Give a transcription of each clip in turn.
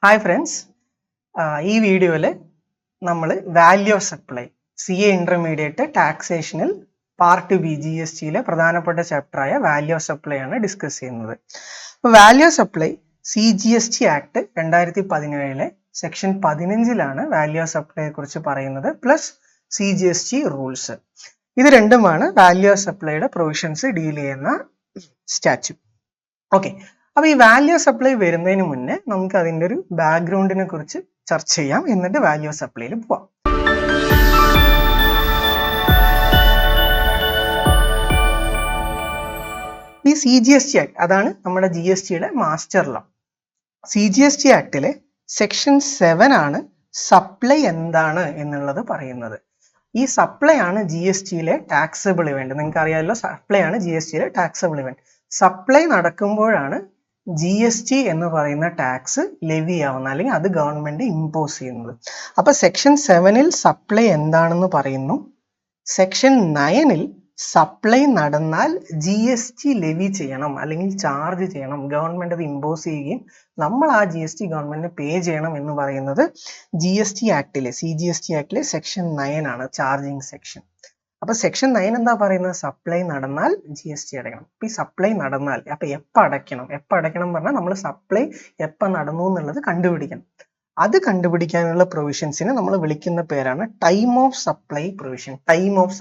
Hi friends, ഈ വീഡിയോയിൽ നമ്മൾ value of supply CA intermediate ടാക്സേഷനിൽ പാർട്ട് ബി GSTയിലെ പ്രധാനപ്പെട്ട ചാപ്റ്ററായ വാല്യൂ ഓഫ് സപ്ലൈ ആണ് ഡിസ്കസ് ചെയ്യുന്നത്. അപ്പോൾ value of supply CGST act 2017 section 15 value of സപ്ലൈയെ കുറിച്ച് പറയുന്നത്, പ്ലസ് CGST റൂൾസ്. ഇത് രണ്ടുമാണ് വാല്യൂ ഓഫ് സപ്ലൈയുടെ പ്രൊവിഷൻസ് ഡീൽ ചെയ്യുന്ന സ്റ്റാറ്റ്യൂട്ട്. ഓക്കെ, അപ്പോൾ ഈ വാല്യൂ ഓഫ് സപ്ലൈ വരുന്നതിന് മുന്നേ നമുക്ക് അതിൻ്റെ ഒരു ബാക്ക്ഗ്രൗണ്ടിനെ കുറിച്ച് ചർച്ച ചെയ്യാം, എന്നിട്ട് വാല്യൂ ഓഫ് സപ്ലൈയിൽ പോവാം. ഈ CGST ആക്ട് അതാണ് നമ്മുടെ GSTയുടെ മാസ്റ്റർ ലോ. CGST ആക്ടിലെ സെക്ഷൻ 7 ആണ് സപ്ലൈ എന്താണ് എന്നുള്ളത് പറയുന്നത്. ഈ സപ്ലൈ ആണ് GSTയിലെ ടാക്സബിൾ ഇവന്റ്. നിങ്ങൾക്ക് അറിയാമല്ലോ, സപ്ലൈ ആണ് GSTയിലെ ടാക്സബിൾ ഇവന്റ്. സപ്ലൈ നടക്കുമ്പോഴാണ് GST എന്ന് പറയുന്ന ടാക്സ് ലെവി ആവുന്നത്, അല്ലെങ്കിൽ അത് ഗവൺമെന്റ് ഇമ്പോസ് ചെയ്യുന്നത്. അപ്പൊ സെക്ഷൻ 7 സപ്ലൈ എന്താണെന്ന് പറയുന്നു. സെക്ഷൻ 9 സപ്ലൈ നടന്നാൽ GST ലെവി ചെയ്യണം, അല്ലെങ്കിൽ ചാർജ് ചെയ്യണം. ഗവൺമെന്റ് അത് ഇമ്പോസ് ചെയ്യുകയും നമ്മൾ ആ GST ഗവൺമെന്റിന് പേ ചെയ്യണം എന്ന് പറയുന്നത് GST ആക്ടിലെ CGST ആക്ടിലെ സെക്ഷൻ 9 ആണ്, ചാർജിങ് സെക്ഷൻ. അപ്പൊ സെക്ഷൻ 9 എന്താ പറയുന്നത്? സപ്ലൈ നടന്നാൽ GST അടയ്ക്കണം. അപ്പൊ ഈ സപ്ലൈ നടന്നാൽ അപ്പൊ എപ്പോൾ അടയ്ക്കണം പറഞ്ഞാൽ നമ്മൾ സപ്ലൈ എപ്പോൾ നടന്നു എന്നുള്ളത് കണ്ടുപിടിക്കണം. അത് കണ്ടുപിടിക്കാനുള്ള പ്രൊവിഷൻസിനെ നമ്മൾ വിളിക്കുന്ന പേരാണ് time of supply provision. Time of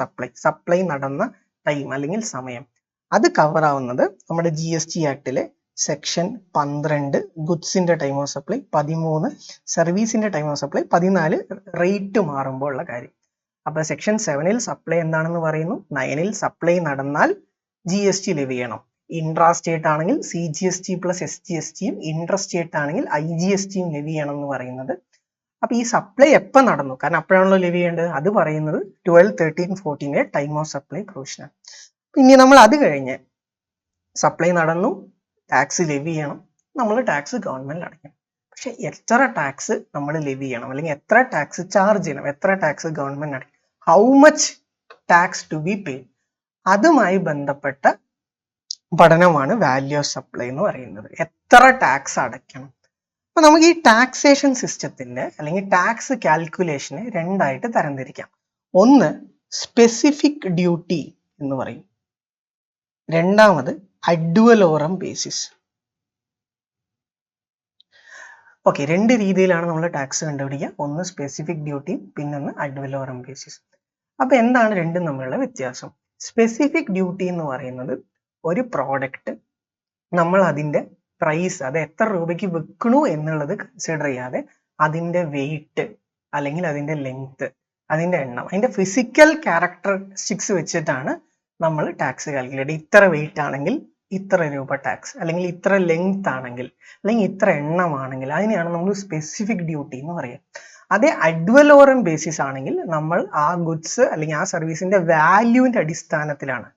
supply നടന്ന ടൈം അല്ലെങ്കിൽ സമയം. അത് കവർ ആവുന്നത് നമ്മുടെ GST ആക്ടിലെ സെക്ഷൻ 12 ഗുഡ്സിന്റെ ടൈം ഓഫ് സപ്ലൈ, 13 സർവീസിന്റെ ടൈം ഓഫ് സപ്ലൈ, 14 റേറ്റ് മാറുമ്പോൾ ഉള്ള കാര്യം. അപ്പൊ സെക്ഷൻ 7 സപ്ലൈ എന്താണെന്ന് പറയുന്നു. 9 സപ്ലൈ നടന്നാൽ GST ലെവി ചെയ്യണം. ഇൻട്രാ സ്റ്റേറ്റ് ആണെങ്കിൽ CGST പ്ലസ് SGSTയും, ഇന്റർ സ്റ്റേറ്റ് ആണെങ്കിൽ IGSTയും ലെവി ചെയ്യണം എന്ന് പറയുന്നത്. അപ്പൊ ഈ സപ്ലൈ എപ്പോ നടന്നു, കാരണം അപ്പോഴാണല്ലോ ലെവി ചെയ്യേണ്ടത്, അത് പറയുന്നത് 12, 13, 14 ടൈം ഓഫ് സപ്ലൈ പ്രൊവിഷനാണ്. ഇനി നമ്മൾ അത് കഴിഞ്ഞ് സപ്ലൈ നടന്നു, ടാക്സ് ലെവി ചെയ്യണം, നമ്മൾ ടാക്സ് ഗവൺമെന്റ് അടയ്ക്കണം. പക്ഷെ എത്ര ടാക്സ് നമ്മൾ ലെവി ചെയ്യണം, അല്ലെങ്കിൽ എത്ര ടാക്സ് ചാർജ് ചെയ്യണം, എത്ര ടാക്സ് ഗവൺമെന്റ് അടയ്ക്കണം, how much tax to be pay, അതുമായി ബന്ധപ്പെട്ട പഠനമാണ് വാല്യൂ ഓഫ് സപ്ലൈ എന്ന് പറയുന്നത്. എത്ര ടാക്സ് അടയ്ക്കണം. അപ്പൊ നമുക്ക് ഈ ടാക്സേഷൻ സിസ്റ്റത്തിന്റെ അല്ലെങ്കിൽ ടാക്സ് കാൽക്കുലേഷനെ രണ്ടായിട്ട് തരംതിരിക്കാം. ഒന്ന് സ്പെസിഫിക് ഡ്യൂട്ടി എന്ന് പറയും, രണ്ടാമത് അഡ്വലോറം ബേസിസ്. ഓക്കെ, രണ്ട് രീതിയിലാണ് നമ്മൾ ടാക്സ് കണ്ടുപിടിക്കുക. ഒന്ന് സ്പെസിഫിക് ഡ്യൂട്ടി, പിന്നൊന്ന് അഡ്വലോറം ബേസിസ്. അപ്പൊ എന്താണ് രണ്ടും തമ്മിലുള്ള വ്യത്യാസം? സ്പെസിഫിക് ഡ്യൂട്ടി എന്ന് പറയുന്നത് ഒരു പ്രോഡക്റ്റ് നമ്മൾ അതിന്റെ പ്രൈസ്, അത് എത്ര രൂപയ്ക്ക് വിൽക്കണു എന്നുള്ളത് കൺസിഡർ ചെയ്യാതെ അതിന്റെ വെയിറ്റ് അല്ലെങ്കിൽ അതിന്റെ ലെങ്ത്, അതിന്റെ എണ്ണം, അതിന്റെ ഫിസിക്കൽ ക്യാരക്ടറിസ്റ്റിക്സ് വെച്ചിട്ടാണ് നമ്മൾ ടാക്സ് കാൽക്കുലേറ്റ്. ഇത്ര വെയിറ്റ് ആണെങ്കിൽ ഇത്ര രൂപ ടാക്സ്, അല്ലെങ്കിൽ ഇത്ര ലെങ്ത് ആണെങ്കിൽ, അല്ലെങ്കിൽ ഇത്ര എണ്ണമാണെങ്കിൽ, അതിനെയാണ് നമ്മൾ സ്പെസിഫിക് ഡ്യൂട്ടി എന്ന് പറയുക. അതേ അഡ്വലോറം ബേസിസ് ആണെങ്കിൽ നമ്മൾ ആ ഗുഡ്സ് അല്ലെങ്കിൽ ആ സർവീസിന്റെ വാല്യൂവിന്റെ അടിസ്ഥാനത്തിലാണ്,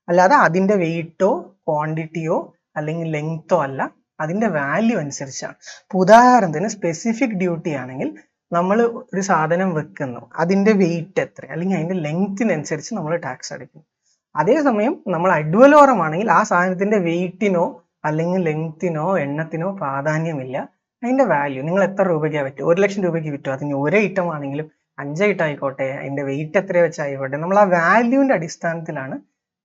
അല്ലാതെ അതിന്റെ വെയിറ്റോ ക്വാണ്ടിറ്റിയോ അല്ലെങ്കിൽ ലെങ്തോ അല്ല, അതിന്റെ വാല്യൂ അനുസരിച്ചാണ്. ഉദാഹരണത്തിന് സ്പെസിഫിക് ഡ്യൂട്ടി ആണെങ്കിൽ നമ്മൾ ഒരു സാധനം വെക്കുന്നു, അതിന്റെ വെയിറ്റ് എത്ര അല്ലെങ്കിൽ അതിന്റെ ലെങ്തിനനുസരിച്ച് നമ്മൾ ടാക്സ് അടയ്ക്കുന്നു. അതേസമയം നമ്മൾ അഡ്വലോറം ആണെങ്കിൽ ആ സാധനത്തിന്റെ വെയിറ്റിനോ അല്ലെങ്കിൽ ലെങ്തിനോ എണ്ണത്തിനോ പ്രാധാന്യമില്ല, അതിന്റെ വാല്യൂ. നിങ്ങൾ എത്ര രൂപയ്ക്കാണ് വിറ്റു, 1 ലക്ഷം രൂപയ്ക്ക് വിറ്റു, അതിന് ഒരു ഐറ്റം ആണെങ്കിലും 5 ഐറ്റം ആയിക്കോട്ടെ, അതിന്റെ വെയിറ്റ് എത്ര വെച്ചായിക്കോട്ടെ, നമ്മൾ ആ വാല്യൂവിന്റെ അടിസ്ഥാനത്തിലാണ്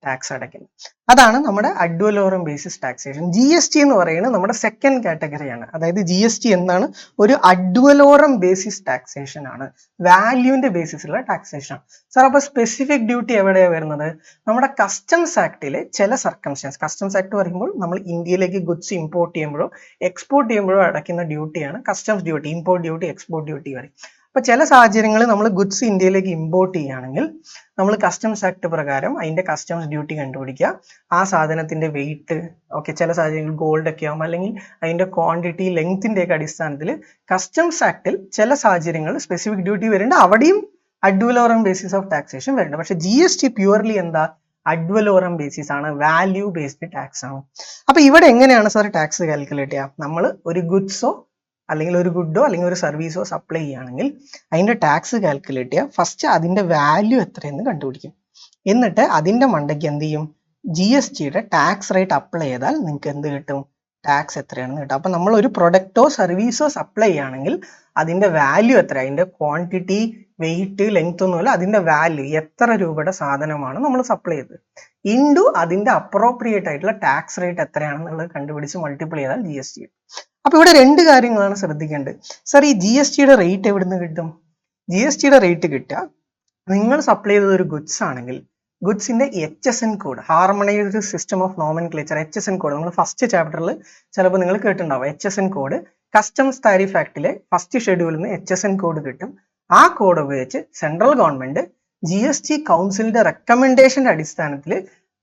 ടാക്സ് അടയ്ക്കുന്നത്. അതാണ് നമ്മുടെ അഡ്വലോറം ബേസിസ് ടാക്സേഷൻ. GST എന്ന് പറയുന്നത് നമ്മുടെ സെക്കൻഡ് കാറ്റഗറിയാണ്. അതായത് GST എന്താണ്? ഒരു അഡ്വലോറം ബേസിസ് ടാക്സേഷൻ ആണ്, വാല്യൂവിന്റെ ബേസിസിലുള്ള ടാക്സേഷൻ ആണ്. സാർ, അപ്പൊ സ്പെസിഫിക് ഡ്യൂട്ടി എവിടെയാണ് വരുന്നത്? നമ്മുടെ കസ്റ്റംസ് ആക്ടിലെ ചില സർക്കംസ്റ്റൻസ്. കസ്റ്റംസ് ആക്ട് പറയുമ്പോൾ നമ്മൾ ഇന്ത്യയിലേക്ക് ഗുഡ്സ് ഇമ്പോർട്ട് ചെയ്യുമ്പോഴോ എക്സ്പോർട്ട് ചെയ്യുമ്പോഴോ അടയ്ക്കുന്ന ഡ്യൂട്ടിയാണ് customs duty. Import duty, export duty വരെ. അപ്പൊ ചില സാഹചര്യങ്ങളിൽ നമ്മൾ ഗുഡ്സ് ഇന്ത്യയിലേക്ക് ഇമ്പോർട്ട് ചെയ്യുകയാണെങ്കിൽ നമ്മൾ കസ്റ്റംസ് ആക്ട് പ്രകാരം അതിന്റെ കസ്റ്റംസ് ഡ്യൂട്ടി കണ്ടുപിടിക്കുക. ആ സാധനത്തിന്റെ വെയിറ്റ്, ഓക്കെ, ചില സാഹചര്യങ്ങളിൽ ഗോൾഡ് ഒക്കെ ആവും, അല്ലെങ്കിൽ അതിന്റെ ക്വാണ്ടിറ്റി, ലെങ്തിന്റെ ഒക്കെ അടിസ്ഥാനത്തിൽ കസ്റ്റംസ് ആക്ടിൽ ചില സാഹചര്യങ്ങളിൽ സ്പെസിഫിക് ഡ്യൂട്ടി വരുന്നുണ്ട്. അവിടെയും അഡ്വലോറം ബേസിസ് ഓഫ് ടാക്സേഷൻ വരുന്നുണ്ട്. പക്ഷെ GST പ്യുവർലി എന്താ? അഡ്വലോറം ബേസിസ് ആണ്, വാല്യൂ ബേസ്ഡ് ടാക്സ് ആണ്. അപ്പൊ ഇവിടെ എങ്ങനെയാണ് സാർ ടാക്സ് കാൽക്കുലേറ്റ് ചെയ്യുക? നമ്മൾ ഒരു ഗുഡ്സോ അല്ലെങ്കിൽ ഒരു ഗുഡോ അല്ലെങ്കിൽ ഒരു സർവീസോ സപ്ലൈ ചെയ്യുകയാണെങ്കിൽ അതിന്റെ ടാക്സ് കാൽക്കുലേറ്റ് ചെയ്യുക. ഫസ്റ്റ് അതിന്റെ വാല്യൂ എത്രയെന്ന് കണ്ടുപിടിക്കും. എന്നിട്ട് അതിന്റെ മണ്ടയ്ക്ക് എന്ത് ചെയ്യും? GSTയുടെ ടാക്സ് റേറ്റ് അപ്ലൈ ചെയ്താൽ നിങ്ങൾക്ക് എന്ത് കിട്ടും? ടാക്സ് എത്രയാണെന്ന് കിട്ടും. അപ്പം നമ്മൾ ഒരു പ്രൊഡക്റ്റോ സർവീസോ സപ്ലൈ ചെയ്യുകയാണെങ്കിൽ അതിന്റെ വാല്യൂ എത്ര, അതിന്റെ ക്വാണ്ടിറ്റി, വെയിറ്റ്, ലെങ്ത് ഒന്നുമല്ല, അതിന്റെ വാല്യൂ എത്ര രൂപയുടെ സാധനമാണ് നമ്മൾ സപ്ലൈ ചെയ്തത് ഇൻഡു അതിന്റെ അപ്രോപ്രിയേറ്റ് ആയിട്ടുള്ള ടാക്സ് റേറ്റ് എത്രയാണെന്നുള്ളത് കണ്ടുപിടിച്ച് മൾട്ടിപ്ലൈ ചെയ്താൽ GST. അപ്പൊ ഇവിടെ രണ്ട് കാര്യങ്ങളാണ് ശ്രദ്ധിക്കേണ്ടത്. സാർ ഈ GSTയുടെ റേറ്റ് എവിടുന്ന് കിട്ടും? GSTയുടെ റേറ്റ് കിട്ടുക നിങ്ങൾ സപ്ലൈ ചെയ്തത് ഒരു ഗുഡ്സ് ആണെങ്കിൽ ഗുഡ്സിന്റെ HSN code, harmonised system of nomenclature, HSN code നമ്മൾ ഫസ്റ്റ് ചാപ്റ്ററിൽ ചിലപ്പോൾ നിങ്ങൾ കേട്ടിട്ടുണ്ടാവും. HSN കോഡ് കസ്റ്റംസ് താരിഫ് ആക്ടിലെ ഫസ്റ്റ് ഷെഡ്യൂളിൽ നിന്ന് HSN കോഡ് കിട്ടും. ആ കോഡ് ഉപയോഗിച്ച് സെൻട്രൽ ഗവൺമെന്റ് GST കൗൺസിലിന്റെ റെക്കമെൻഡേഷന്റെ അടിസ്ഥാനത്തിൽ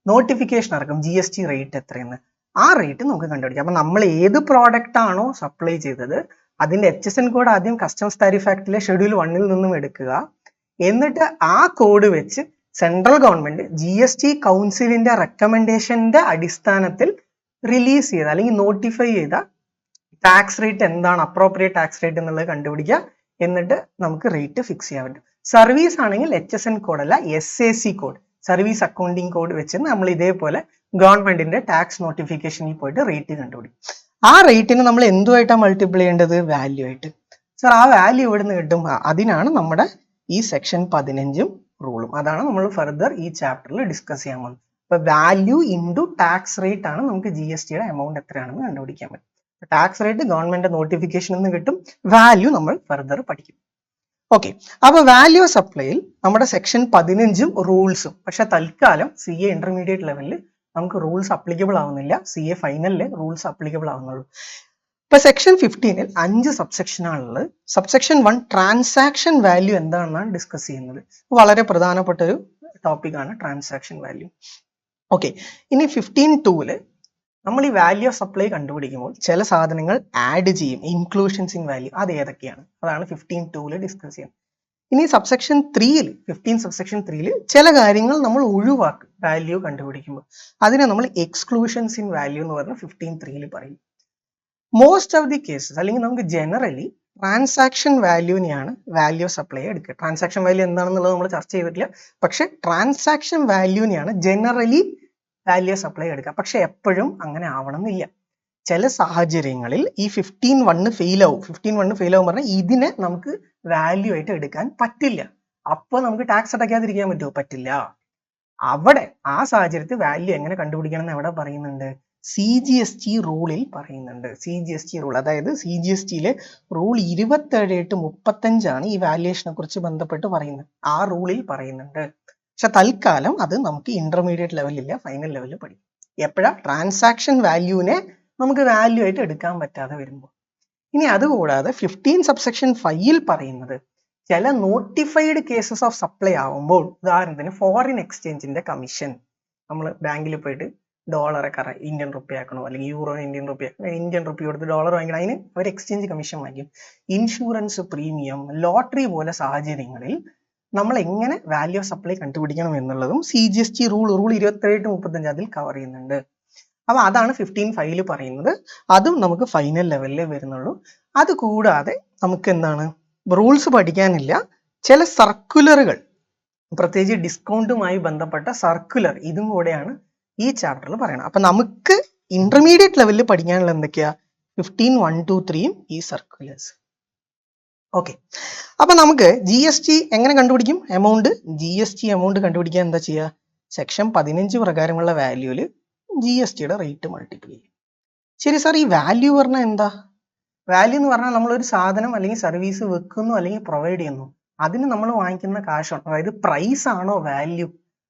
നോട്ടിഫിക്കേഷൻ ഇറക്കും GST റേറ്റ് എത്രയെന്ന്. ആ റേറ്റ് നമുക്ക് കണ്ടുപിടിക്കാം. അപ്പൊ നമ്മൾ ഏത് പ്രോഡക്റ്റ് ആണോ സപ്ലൈ ചെയ്തത് അതിന്റെ HSN കോഡ് ആദ്യം കസ്റ്റംസ് താരിഫ് ആക്ടിലെ ഷെഡ്യൂൾ 1 നിന്നും എടുക്കുക. എന്നിട്ട് ആ കോഡ് വെച്ച് സെൻട്രൽ ഗവൺമെന്റ് GST കൗൺസിലിന്റെ റെക്കമെൻഡേഷന്റെ അടിസ്ഥാനത്തിൽ റിലീസ് ചെയ്ത അല്ലെങ്കിൽ നോട്ടിഫൈ ചെയ്ത ടാക്സ് റേറ്റ് എന്താണ്, അപ്രോപ്രിയേറ്റ് ടാക്സ് റേറ്റ് എന്നുള്ളത് കണ്ടുപിടിക്കുക. എന്നിട്ട് നമുക്ക് റേറ്റ് ഫിക്സ് ചെയ്യാൻ പറ്റും. സർവീസ് ആണെങ്കിൽ HSN കോഡ് അല്ല, SAC code, service accounting code വെച്ച് നമ്മൾ ഇതേപോലെ ഗവൺമെന്റിന്റെ ടാക്സ് നോട്ടിഫിക്കേഷനിൽ പോയിട്ട് റേറ്റ് കണ്ടുപിടിക്കും. ആ റേറ്റിന് നമ്മൾ എന്തുമായിട്ടാണ് മൾട്ടിപ്ലൈ ചെയ്യേണ്ടത്? വാല്യൂ ആയിട്ട്. സാർ ആ വാല്യൂ എവിടെ നിന്ന് കിട്ടും? അതിനാണ് നമ്മുടെ ഈ സെക്ഷൻ 15 റൂളും. അതാണ് നമ്മൾ ഫർദർ ഈ ചാപ്റ്ററിൽ ഡിസ്കസ് ചെയ്യാൻ പോകുന്നത്. അപ്പൊ വാല്യൂ ഇൻടു ടാക്സ് റേറ്റ് ആണ് നമുക്ക് GSTയുടെ എമൗണ്ട് എത്രയാണെന്ന് കണ്ടുപിടിക്കാൻ പറ്റും. ടാക്സ് റേറ്റ് ഗവൺമെന്റ് നോട്ടിഫിക്കേഷനിൽ നിന്ന് കിട്ടും, വാല്യൂ നമ്മൾ ഫർദർ പഠിക്കും. ഓക്കെ, അപ്പൊ വാല്യൂ സപ്ലൈയിൽ നമ്മുടെ സെക്ഷൻ 15 റൂൾസും. പക്ഷെ തൽക്കാലം CA ഇന്റർമീഡിയറ്റ് ലെവലിൽ നമുക്ക് റൂൾസ് അപ്ലിക്കബിൾ ആവുന്നില്ല, CA ഫൈനലില് റൂൾസ് അപ്ലിക്കബിൾ ആവുന്നുള്ളൂ. ഇപ്പൊ സെക്ഷൻ 15 5 സബ്സെക്ഷൻ ആണുള്ളത്. സബ്സെക്ഷൻ 1 ട്രാൻസാക്ഷൻ വാല്യൂ എന്താണെന്നാണ് ഡിസ്കസ് ചെയ്യുന്നത്. വളരെ പ്രധാനപ്പെട്ട ഒരു ടോപ്പിക് ആണ് ട്രാൻസാക്ഷൻ വാല്യൂ. ഓക്കെ, ഇനി 15(2) നമ്മൾ ഈ വാല്യൂ ഓഫ് സപ്ലൈ കണ്ടുപിടിക്കുമ്പോൾ ചില സാധനങ്ങൾ ആഡ് ചെയ്യും, ഇൻക്ലൂഷൻസ് ഇൻ വാല്യൂ. അത് ഏതൊക്കെയാണ്? അതാണ് 15(2) ഡിസ്കസ് ചെയ്യുന്നത്. ഇനി സബ്സെക്ഷൻ 3 15 സബ്സെക്ഷൻ 3 ചില കാര്യങ്ങൾ നമ്മൾ ഒഴിവാക്കും വാല്യൂ കണ്ടുപിടിക്കുമ്പോൾ. അതിനെ നമ്മൾ എക്സ്ക്ലൂഷൻസ് ഇൻ വാല്യൂ എന്ന് പറഞ്ഞ് 15(3) പറയും. മോസ്റ്റ് ഓഫ് ദി കേസസ് അല്ലെങ്കിൽ നമുക്ക് ജനറലി ട്രാൻസാക്ഷൻ വാല്യൂനെയാണ് വാല്യൂ ഓഫ് സപ്ലൈ എടുക്കുക. ട്രാൻസാക്ഷൻ വാല്യൂ എന്താണെന്നുള്ളത് നമ്മൾ ചർച്ച ചെയ്തിട്ടില്ല. പക്ഷെ ട്രാൻസാക്ഷൻ വാല്യൂനെയാണ് ജനറലി വാല്യൂ ഓഫ് സപ്ലൈ എടുക്കുക. പക്ഷെ എപ്പോഴും അങ്ങനെ ആവണമെന്നില്ല. ചില സാഹചര്യങ്ങളിൽ ഈ 15(1) ഫെയിൽ ആവും. 15(1) ഫെയിൽ ആവും പറഞ്ഞാൽ ഇതിനെ നമുക്ക് വാല്യൂ ആയിട്ട് എടുക്കാൻ പറ്റില്ല. അപ്പൊ നമുക്ക് ടാക്സ് അടയ്ക്കാതിരിക്കാൻ പറ്റുമോ? പറ്റില്ല. അവിടെ ആ സാഹചര്യത്തിൽ വാല്യൂ എങ്ങനെ കണ്ടുപിടിക്കണം എന്ന് എവിടെ പറയുന്നുണ്ട്? CGST റൂളിൽ പറയുന്നുണ്ട്. CGST റൂൾ, അതായത് CGSTയിലെ റൂൾ 27-35 ആണ് ഈ വാല്യുവേഷനെ കുറിച്ച് ബന്ധപ്പെട്ട് പറയുന്നത്. ആ റൂളിൽ പറയുന്നുണ്ട്. പക്ഷെ തൽക്കാലം അത് നമുക്ക് ഇന്റർമീഡിയറ്റ് ലെവലില്ല, ഫൈനൽ ലെവലിൽ പഠിക്കും. എപ്പോഴാ? ട്രാൻസാക്ഷൻ വാല്യൂവിനെ നമുക്ക് വാല്യൂ ആയിട്ട് എടുക്കാൻ പറ്റാതെ വരുമ്പോൾ. ഇനി അതുകൂടാതെ 15 സബ്സെക്ഷൻ 5 പറയുന്നത് ചില നോട്ടിഫൈഡ് കേസസ് ഓഫ് സപ്ലൈ ആവുമ്പോൾ, ഉദാഹരണത്തിന് ഫോറിൻ എക്സ്ചേഞ്ചിന്റെ കമ്മീഷൻ, നമ്മൾ ബാങ്കിൽ പോയിട്ട് ഡോളറൊക്കെ ഇന്ത്യൻ റുപ്പി ആക്കണോ, അല്ലെങ്കിൽ euro Indian rupee, Indian rupee കൊടുത്ത് ഡോളർ വാങ്ങിക്കണം, അതിന് അവർ എക്സ്ചേഞ്ച് കമ്മീഷൻ വാങ്ങിക്കും. ഇൻഷുറൻസ് പ്രീമിയം, ലോട്ടറി പോലെ സാഹചര്യങ്ങളിൽ നമ്മൾ എങ്ങനെ വാല്യൂ ഓഫ് സപ്ലൈ കണ്ടുപിടിക്കണം എന്നുള്ളതും CGST റൂൾ 27-35 അതിൽ കവർ ചെയ്യുന്നുണ്ട്. അപ്പൊ അതാണ് 15(5) പറയുന്നത്. അതും നമുക്ക് ഫൈനൽ ലെവലിലേ വരുന്നുള്ളൂ. അത് കൂടാതെ നമുക്ക് എന്താണ് റൂൾസ് പഠിക്കാനില്ല, ചില സർക്കുലറുകൾ, പ്രത്യേകിച്ച് ഡിസ്കൗണ്ടുമായി ബന്ധപ്പെട്ട സർക്കുലർ, ഇതും കൂടെയാണ് ഈ ചാപ്റ്ററിൽ പറയണം. അപ്പൊ നമുക്ക് ഇന്റർമീഡിയറ്റ് ലെവലിൽ പഠിക്കാനുള്ള എന്തൊക്കെയാ? 15(1, 2, 3 ഈ സർക്കുലേഴ്സ്. ഓക്കെ, അപ്പൊ നമുക്ക് GST എങ്ങനെ കണ്ടുപിടിക്കും? എമൗണ്ട്, GST എമൗണ്ട് കണ്ടുപിടിക്കാൻ എന്താ ചെയ്യുക? സെക്ഷൻ 15 പ്രകാരമുള്ള വാല്യൂല് GSTയുടെ റേറ്റ് മൾട്ടിപ്ലൈ ചെയ്യും. ശരി സാർ, ഈ വാല്യൂ പറഞ്ഞാൽ എന്താ? വാല്യൂ എന്ന് പറഞ്ഞാൽ നമ്മളൊരു സാധനം അല്ലെങ്കിൽ സർവീസ് വെക്കുന്നു അല്ലെങ്കിൽ പ്രൊവൈഡ് ചെയ്യുന്നു, അതിന് നമ്മൾ വാങ്ങിക്കുന്ന കാശാണ്. അതായത് പ്രൈസ് ആണോ വാല്യൂ?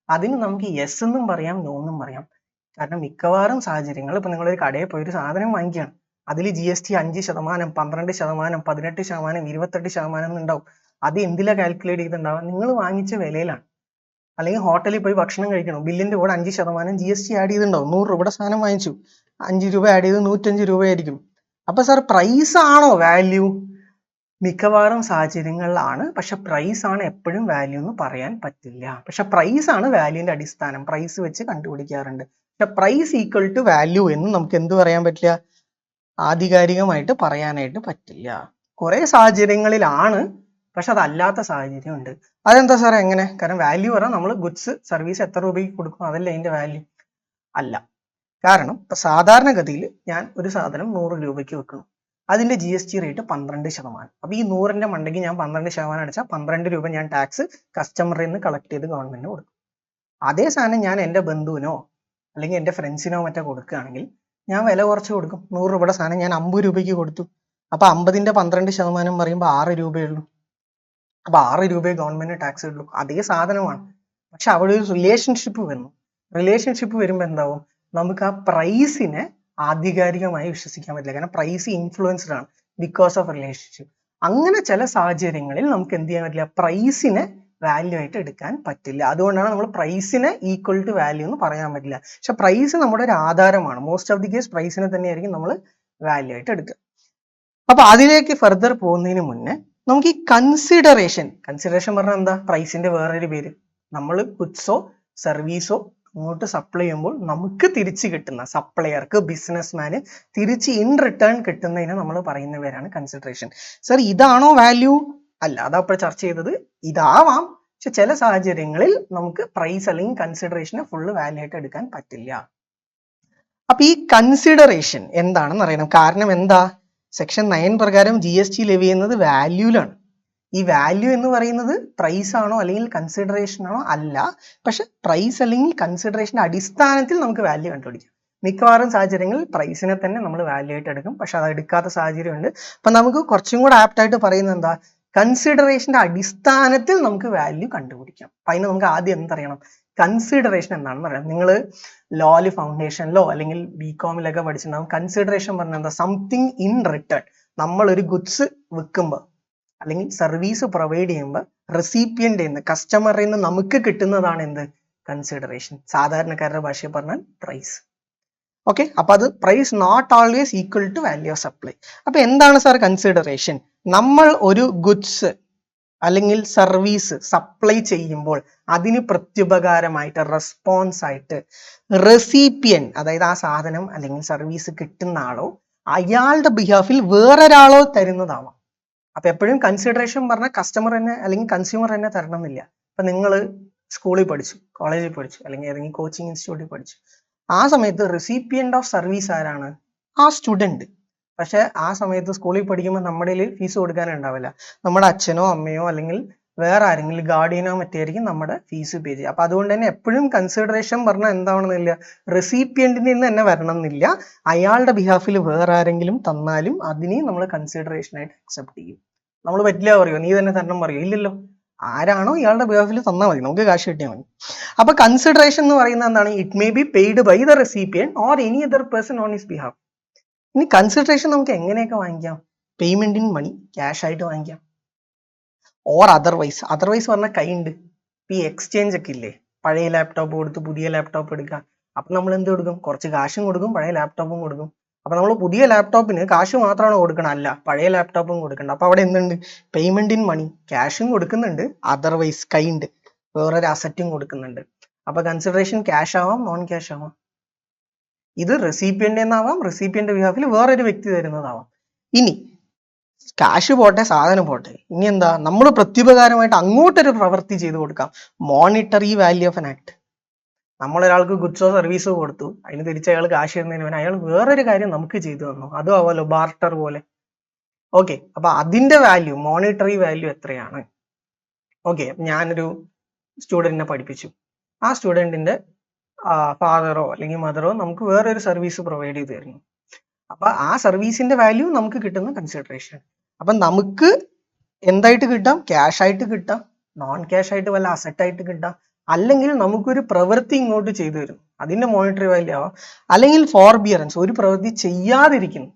അതിന് നമുക്ക് യെസ് എന്നും പറയാം, നോ എന്നും പറയാം. കാരണം മിക്കവാറും സാഹചര്യങ്ങൾ, ഇപ്പൊ നിങ്ങളൊരു കടയിൽ പോയി ഒരു സാധനം വാങ്ങിക്കുകയാണ്, അതിൽ GST 5%, 12%, 18%, 28% ഉണ്ടാവും. അത് എന്തിലാ കാൽക്കുലേറ്റ് ചെയ്തിട്ടുണ്ടാവുക? നിങ്ങൾ വാങ്ങിച്ച വിലയിലാണ്. അല്ലെങ്കിൽ ഹോട്ടലിൽ പോയി ഭക്ഷണം കഴിക്കണം, ബില്ലിന്റെ കൂടെ 5% GST ആഡ് ചെയ്തിട്ടുണ്ടാവും. 100 രൂപയുടെ സാധനം വാങ്ങിച്ചു, 5 രൂപ ആഡ് ചെയ്ത് 105 രൂപയായിരിക്കും. അപ്പൊ സാർ പ്രൈസ് ആണോ വാല്യൂ? മിക്കവാറും സാഹചര്യങ്ങളിലാണ്. പക്ഷെ പ്രൈസ് ആണ് എപ്പോഴും വാല്യൂ എന്ന് പറയാൻ പറ്റില്ല. പക്ഷെ പ്രൈസ് ആണ് വാല്യൂന്റെ അടിസ്ഥാനം, പ്രൈസ് വെച്ച് കണ്ടുപിടിക്കാറുണ്ട്. പക്ഷെ പ്രൈസ് ഈക്വൽ ടു വാല്യൂ എന്ന് നമുക്ക് എന്ത് പറയാൻ പറ്റില്ല? ആധികാരികമായിട്ട് പറയാനായിട്ട് പറ്റില്ല. കുറെ സാഹചര്യങ്ങളിലാണ്, പക്ഷെ അതല്ലാത്ത സാഹചര്യം ഉണ്ട്. അതെന്താ സാറേ എങ്ങനെ? കാരണം വാല്യൂ പറഞ്ഞാൽ നമ്മൾ ഗുഡ്സ് സർവീസ് എത്ര രൂപയ്ക്ക് കൊടുക്കും, അതല്ലേ അതിന്റെ വാല്യൂ? അല്ല, കാരണം ഇപ്പൊ സാധാരണഗതിയിൽ ഞാൻ ഒരു സാധനം 100 രൂപയ്ക്ക് വെക്കണം, അതിന്റെ GST റേറ്റ് 12%. അപ്പൊ ഈ 100ന്റെ മണ്ടയ്ക്ക് ഞാൻ 12% അടച്ചാൽ 12 രൂപ ഞാൻ ടാക്സ് കസ്റ്റമറിൽ നിന്ന് കളക്ട് ചെയ്ത് ഗവൺമെന്റിന് കൊടുക്കും. അതേ സാധനം ഞാൻ എൻ്റെ ബന്ധുവിനോ അല്ലെങ്കിൽ എൻ്റെ ഫ്രണ്ട്സിനോ മറ്റോ കൊടുക്കുകയാണെങ്കിൽ ഞാൻ വില കുറച്ച് കൊടുക്കും. 100 രൂപയുടെ സാധനം ഞാൻ 50 രൂപയ്ക്ക് കൊടുത്തു. അപ്പൊ 50ന്റെ 12% പറയുമ്പോൾ 6 രൂപയേ ഉള്ളൂ. അപ്പൊ 6 രൂപയെ ഗവൺമെന്റ് ടാക്സ് ഉള്ളൂ. അതേ സാധനമാണ്, പക്ഷെ അവിടെ ഒരു റിലേഷൻഷിപ്പ് വന്നു. റിലേഷൻഷിപ്പ് വരുമ്പോൾ എന്താവും, നമുക്ക് ആ പ്രൈസിനെ ആധികാരികമായി വിശ്വസിക്കാൻ പറ്റില്ല. കാരണം പ്രൈസ് ഇൻഫ്ലുവൻസ്ഡ് ആണ് ബിക്കോസ് ഓഫ് റിലേഷൻഷിപ്പ്. അങ്ങനെ ചില സാഹചര്യങ്ങളിൽ നമുക്ക് എന്ത് ചെയ്യാൻ പറ്റില്ല, പ്രൈസിനെ വാല്യൂ ആയിട്ട് എടുക്കാൻ പറ്റില്ല. അതുകൊണ്ടാണ് നമ്മൾ പ്രൈസിനെ ഈക്വൽ ടു വാല്യൂ എന്ന് പറയാൻ പറ്റില്ല. പക്ഷെ പ്രൈസ് നമ്മുടെ ഒരു ആധാരമാണ്. മോസ്റ്റ് ഓഫ് ദി കേസ് പ്രൈസിനെ തന്നെയായിരിക്കും നമ്മൾ വാല്യൂ ആയിട്ട് എടുക്കുക. അപ്പൊ അതിലേക്ക് ഫർദർ പോകുന്നതിന് മുന്നേ നമുക്ക് ഈ കൺസിഡറേഷൻ പറഞ്ഞാൽ എന്താ, പ്രൈസിന്റെ വേറൊരു പേര്. നമ്മൾ ഗുഡ്സോ സർവീസോ അങ്ങോട്ട് സപ്ലൈ ചെയ്യുമ്പോൾ നമുക്ക് തിരിച്ച് കിട്ടുന്ന, സപ്ലയർക്ക് ബിസിനസ്മാന് തിരിച്ച് ഇൻ റിട്ടേൺ കിട്ടുന്നതിന് നമ്മൾ പറയുന്ന പേരാണ് കൺസിഡറേഷൻ. സർ ഇതാണോ വാല്യൂ? അല്ല, അതപ്പോൾ ചർച്ച ചെയ്തത്. ഇതാവാം, പക്ഷെ ചില സാഹചര്യങ്ങളിൽ നമുക്ക് പ്രൈസ് അല്ലെങ്കിൽ കൺസിഡറേഷനെ ഫുള്ള് വാല്യൂ ആയിട്ട് എടുക്കാൻ പറ്റില്ല. അപ്പൊ ഈ കൺസിഡറേഷൻ എന്താണെന്ന് അറിയണം. കാരണം എന്താ, സെക്ഷൻ 9 പ്രകാരം GST ലെവി ചെയ്യുന്നത് വാല്യൂലാണ്. ഈ വാല്യൂ എന്ന് പറയുന്നത് പ്രൈസ് ആണോ അല്ലെങ്കിൽ കൺസിഡറേഷൻ ആണോ? അല്ല. പക്ഷെ പ്രൈസ് അല്ലെങ്കിൽ കൺസിഡറേഷന്റെ അടിസ്ഥാനത്തിൽ നമുക്ക് വാല്യൂ കണ്ടുപിടിക്കാം. മിക്കവാറും സാഹചര്യങ്ങളിൽ പ്രൈസിനെ തന്നെ നമ്മൾ വാല്യൂ ആയിട്ട് എടുക്കും, പക്ഷെ അത് എടുക്കാത്ത സാഹചര്യമുണ്ട്. അപ്പൊ നമുക്ക് കുറച്ചും കൂടെ ആപ്റ്റ് ആയിട്ട് പറയുന്നത് എന്താ, കൺസിഡറേഷന്റെ അടിസ്ഥാനത്തിൽ നമുക്ക് വാല്യൂ കണ്ടുപിടിക്കാം. അപ്പൊ അതിന് നമുക്ക് ആദ്യം എന്തറിയണം, കൺസിഡറേഷൻ എന്താണെന്ന് പറയാം. നിങ്ങൾ ലോയിൽ ഫൗണ്ടേഷനിലോ അല്ലെങ്കിൽ BComലൊക്കെ പഠിച്ചിട്ടുണ്ടാവും. കൺസിഡറേഷൻ പറഞ്ഞാൽ എന്താ, സംതിങ് ഇൻ റിട്ടേൺ. നമ്മൾ ഒരു ഗുഡ്സ് വിൽക്കുമ്പോൾ അല്ലെങ്കിൽ സർവീസ് പ്രൊവൈഡ് ചെയ്യുമ്പോൾ റെസിപ്പിയന്റ് നിന്ന്, കസ്റ്റമറിൽ നിന്ന് നമുക്ക് കിട്ടുന്നതാണ് എന്ത്, കൺസിഡറേഷൻ. സാധാരണക്കാരുടെ ഭാഷയിൽ പറഞ്ഞാൽ പ്രൈസ്. ഓക്കെ, അപ്പൊ അത് price not always equal to value of supply. അപ്പൊ എന്താണ് സാർ കൺസിഡറേഷൻ? നമ്മൾ ഒരു ഗുഡ്സ് അല്ലെങ്കിൽ സർവീസ് സപ്ലൈ ചെയ്യുമ്പോൾ അതിന് പ്രത്യുപകാരമായിട്ട്, റെസ്പോൺസ് ആയിട്ട് റെസിപ്പിയൻ, അതായത് ആ സാധനം അല്ലെങ്കിൽ സർവീസ് കിട്ടുന്ന ആളോ അയാളുടെ ബിഹാഫിൽ വേറൊരാളോ തരുന്നതാവാം. അപ്പൊ എപ്പോഴും കൺസിഡറേഷൻ പറഞ്ഞാൽ കസ്റ്റമർ തന്നെ അല്ലെങ്കിൽ കൺസ്യൂമർ തന്നെ തരണം എന്നില്ല. അപ്പൊ നിങ്ങൾ സ്കൂളിൽ പഠിച്ചു, കോളേജിൽ പഠിച്ചു, അല്ലെങ്കിൽ ഏതെങ്കിലും കോച്ചിങ് ഇൻസ്റ്റിറ്റ്യൂട്ടിൽ പഠിച്ചു. ആ സമയത്ത് റെസിപ്പിയന്റ് ഓഫ് സർവീസ് ആരാണ്? ആ സ്റ്റുഡന്റ്. പക്ഷെ ആ സമയത്ത് സ്കൂളിൽ പഠിക്കുമ്പോൾ നമ്മുടെ ഫീസ് കൊടുക്കാനുണ്ടാവില്ല. നമ്മുടെ അച്ഛനോ അമ്മയോ അല്ലെങ്കിൽ വേറെ ആരെങ്കിലും ഗാർഡിയനോ മറ്റായിരിക്കും നമ്മുടെ ഫീസ് പേ ചെയ്യുക. അപ്പൊ അതുകൊണ്ട് തന്നെ എപ്പോഴും കൺസിഡറേഷൻ പറഞ്ഞാൽ എന്താവണമെന്നില്ല, റെസിപ്പിയന്റിൽ നിന്ന് തന്നെ വരണം എന്നില്ല. അയാളുടെ ബിഹാഫിൽ വേറെ ആരെങ്കിലും തന്നാലും അതിനെ നമ്മൾ കൺസിഡറേഷൻ ആയിട്ട് അക്സെപ്റ്റ് ചെയ്യും. നമ്മൾ പറ്റില്ല പറയുമോ, നീ തന്നെ തരണം പറയുമോ? ഇല്ലല്ലോ. ആരാണോ ഇയാളുടെ ബിഹാഫിൽ തന്നാൽ മതി, നമുക്ക് കാശ് കിട്ടിയാൽ മതി. അപ്പൊ കൺസിഡറേഷൻ എന്ന് പറയുന്നത് എന്താണ്, it may be paid by the recipient or any other person on his behalf. ഇനി കൺസിഡറേഷൻ നമുക്ക് എങ്ങനെയൊക്കെ വാങ്ങിക്കാം? പേയ്മെന്റ് ഇൻ മണി, ക്യാഷ് ആയിട്ട് വാങ്ങിക്കാം. ഓർ അതർവൈസ് പറഞ്ഞ കൈൻഡ്. ഈ എക്സ്ചേഞ്ച് ഒക്കെ ഇല്ലേ, പഴയ ലാപ്ടോപ്പ് കൊടുത്ത് പുതിയ ലാപ്ടോപ്പ് എടുക്കുക. അപ്പൊ നമ്മൾ എന്ത് കൊടുക്കും? കുറച്ച് കാശും കൊടുക്കും, പഴയ ലാപ്ടോപ്പും കൊടുക്കും. അപ്പൊ നമ്മൾ പുതിയ ലാപ്ടോപ്പിന് കാശ് മാത്രമാണ് കൊടുക്കണം, അല്ല പഴയ ലാപ്ടോപ്പും കൊടുക്കണ്ട. അപ്പൊ അവിടെ എന്തുണ്ട്? പേയ്മെന്റ് ഇൻ മണി, ക്യാഷും കൊടുക്കുന്നുണ്ട്, അതർവൈസ് കൈൻഡ് വേറൊരു അസറ്റും കൊടുക്കുന്നുണ്ട്. അപ്പൊ കൺസിഡറേഷൻ ക്യാഷ് ആവാം, നോൺ ക്യാഷ് ആവാം. ഇത് റെസിപ്പിയന്റ് എന്നാവാം, റെസിപ്പിയന്റ് ബിഹാഫിൽ വേറൊരു വ്യക്തി തരുന്നതാവാം. ഇനി കാശ് പോട്ടെ, സാധനം പോട്ടെ, ഇനി എന്താ, നമ്മൾ പ്രത്യുപകാരമായിട്ട് അങ്ങോട്ടൊരു പ്രവൃത്തി ചെയ്തു കൊടുക്കാം. Monetary value of an act. നമ്മൾ ഒരാൾക്ക് ഗുഡ്സോ സർവീസോ കൊടുത്തു, അതിന് തിരിച്ച് അയാൾ കാശ് തരുന്നതിന് അയാൾ വേറൊരു കാര്യം നമുക്ക് ചെയ്തു തന്നു, അതും ആവാലോ, ബാർട്ടർ പോലെ. ഓക്കെ, അപ്പൊ അതിന്റെ വാല്യൂ, മോണിറ്ററി വാല്യൂ എത്രയാണ്? ഓക്കെ, ഞാനൊരു സ്റ്റുഡന്റിനെ പഠിപ്പിച്ചു. ആ സ്റ്റുഡന്റിന്റെ ഫാദറോ അല്ലെങ്കിൽ മദറോ നമുക്ക് വേറൊരു സർവീസ് പ്രൊവൈഡ് ചെയ്ത് തരുന്നു. അപ്പൊ ആ സർവീസിന്റെ വാല്യൂ നമുക്ക് കിട്ടുന്ന കൺസിഡറേഷൻ. അപ്പൊ നമുക്ക് എന്തായിട്ട് കിട്ടാം? ക്യാഷ് ആയിട്ട് കിട്ടാം, നോൺ ക്യാഷ് ആയിട്ട് വല്ല അസറ്റ് ആയിട്ട് കിട്ടാം, അല്ലെങ്കിൽ നമുക്കൊരു പ്രവൃത്തി ഇങ്ങോട്ട് ചെയ്തു തരും, അതിന്റെ മോണിറ്ററി വാല്യൂ ആവാം. അല്ലെങ്കിൽ ഫോർബിയറൻസ്, ഒരു പ്രവൃത്തി ചെയ്യാതിരിക്കുന്നു.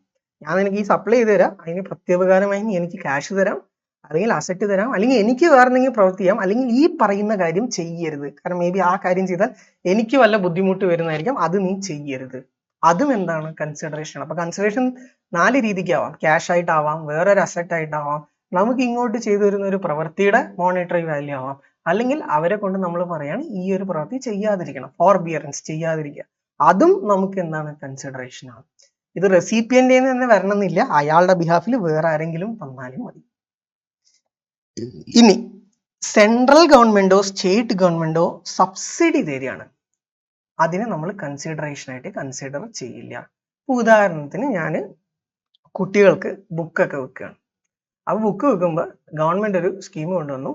ഞാൻ എനിക്ക് ഈ സപ്ലൈ ചെയ്ത് തരാം, അതിന് പ്രത്യുപകാരമായി എനിക്ക് ക്യാഷ് തരാം, അല്ലെങ്കിൽ അസറ്റ് തരാം, അല്ലെങ്കിൽ എനിക്ക് വേറെ എന്തെങ്കിലും പ്രവൃത്തി ചെയ്യാം, അല്ലെങ്കിൽ ഈ പറയുന്ന കാര്യം ചെയ്യരുത്, കാരണം മേ ബി ആ കാര്യം ചെയ്താൽ എനിക്ക് വല്ല ബുദ്ധിമുട്ട് വരുന്നതായിരിക്കും, അത് നീ ചെയ്യരുത്. അതും എന്താണ്? കൺസിഡറേഷൻ. അപ്പൊ കൺസിഡറേഷൻ 4 രീതിക്കാവാം. ക്യാഷ് ആയിട്ടാവാം, വേറൊരു അസറ്റ് ആയിട്ടാവാം, നമുക്ക് ഇങ്ങോട്ട് ചെയ്തു വരുന്ന ഒരു പ്രവൃത്തിയുടെ മോണിറ്ററി വാല്യൂ ആവാം, അല്ലെങ്കിൽ അവരെ കൊണ്ട് നമ്മൾ പറയാണ് ഈ ഒരു പ്രവൃത്തി ചെയ്യാതിരിക്കണം, ഫോർബിയറൻസ്, ചെയ്യാതിരിക്കുക. അതും നമുക്ക് എന്താണ്? കൺസിഡറേഷൻ ആണ്. ഇത് റെസിപ്പിയന്റിൽ നിന്ന് തന്നെ വരണമെന്നില്ല, അയാളുടെ ബിഹാഫിൽ വേറെ ആരെങ്കിലും തന്നാലും മതി. ഇനി സെൻട്രൽ ഗവൺമെന്റോ സ്റ്റേറ്റ് ഗവൺമെന്റോ സബ്സിഡി തരികയാണ്. അതിനെ നമ്മൾ കൺസിഡറേഷൻ ആയിട്ട് കൺസിഡർ ചെയ്യില്ല. ഉദാഹരണത്തിന് ഞാൻ കുട്ടികൾക്ക് ബുക്കൊക്കെ വെക്കുകയാണ്. ആ ബുക്ക് വെക്കുമ്പോൾ ഗവൺമെന്റ് ഒരു സ്കീം കൊണ്ടുവന്നു,